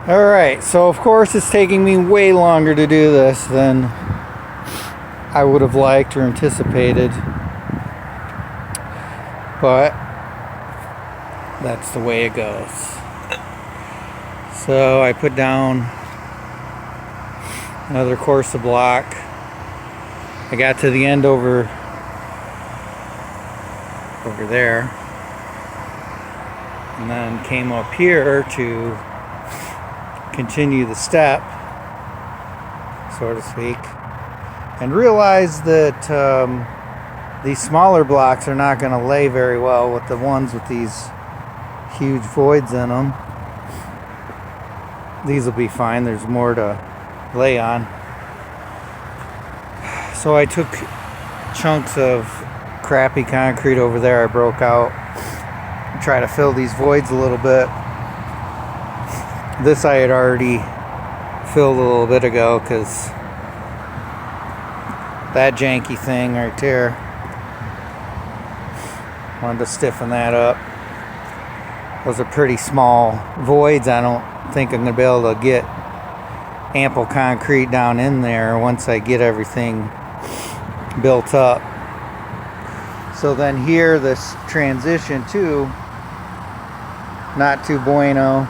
Alright, so of course it's taking me way longer to do this than I would have liked or anticipated. But that's the way it goes. So I put down another course of block. I got to the end over there, and then came up here to continue the step, so to speak, and realized that these smaller blocks are not going to lay very well with the ones with these huge voids in them. These will be fine, there's more to lay on. So I took chunks of crappy concrete over there I broke out, try to fill these voids a little bit. This I had already filled a little bit ago because that janky thing right there, wanted to stiffen that up. Those are pretty small voids. I don't think I'm going to be able to get ample concrete down in there once I get everything built up. So then here, this transition too, not too bueno,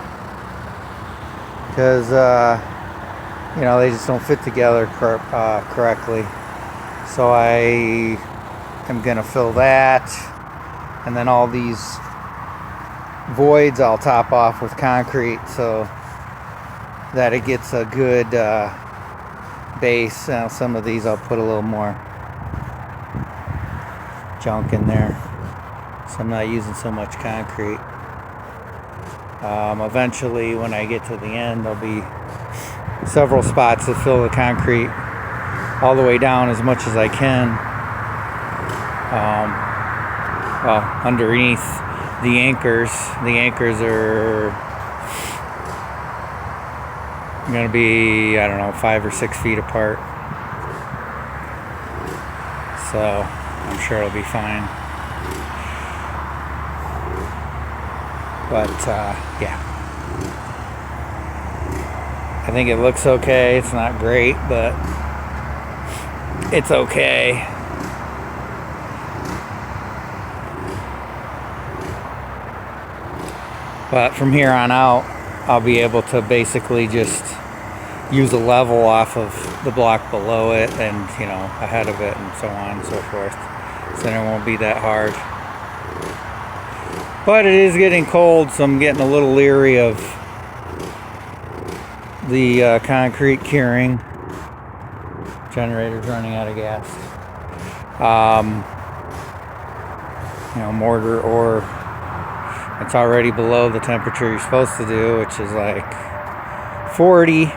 because you know, they just don't fit together correctly. So I am gonna fill that, and then all these voids I'll top off with concrete so that it gets a good base. Some of these I'll put a little more junk in there, so I'm not using so much concrete. Eventually, when I get to the end, there'll be several spots to fill the concrete all the way down as much as I can. Well, underneath the anchors are going to be, I don't know, 5 or 6 feet apart. So I'm sure it'll be fine. But yeah, I think it looks okay. It's not great, but it's okay. But from here on out, I'll be able to basically just use a level off of the block below it and, you know, ahead of it, and so on and so forth. So then it won't be that hard. But it is getting cold, so I'm getting a little leery of the concrete curing. Generator's running out of gas. You know, mortar ore, it's already below the temperature you're supposed to do, which is like 40.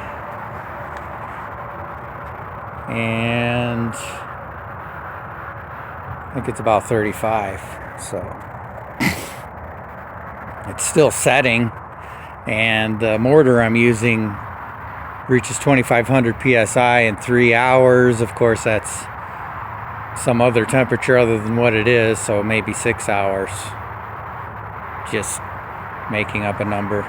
And I think it's about 35. So it's still setting, and the mortar I'm using reaches 2,500 psi in 3 hours. Of course, that's some other temperature other than what it is, so maybe 6 hours. Just making up a number.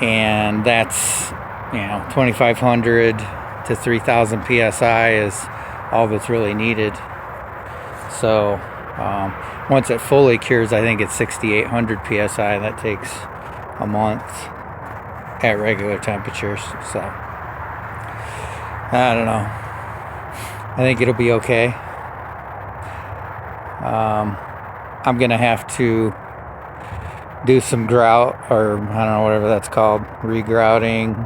And that's, you know, 2,500 to 3,000 psi is all that's really needed. So once it fully cures, I think it's 6,800 psi. That takes a month at regular temperatures. So I don't know. I think it'll be okay. I'm gonna have to do some grout, or I don't know, whatever that's called, regrouting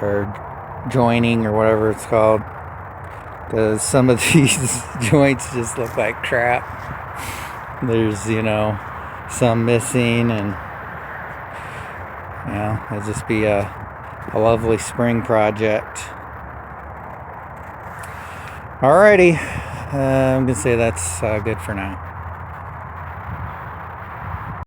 or joining or whatever it's called, because some of these joints just look like crap. There's, you know, some missing, and you know, it'll just be a lovely spring project. Alrighty, I'm gonna say that's good for now.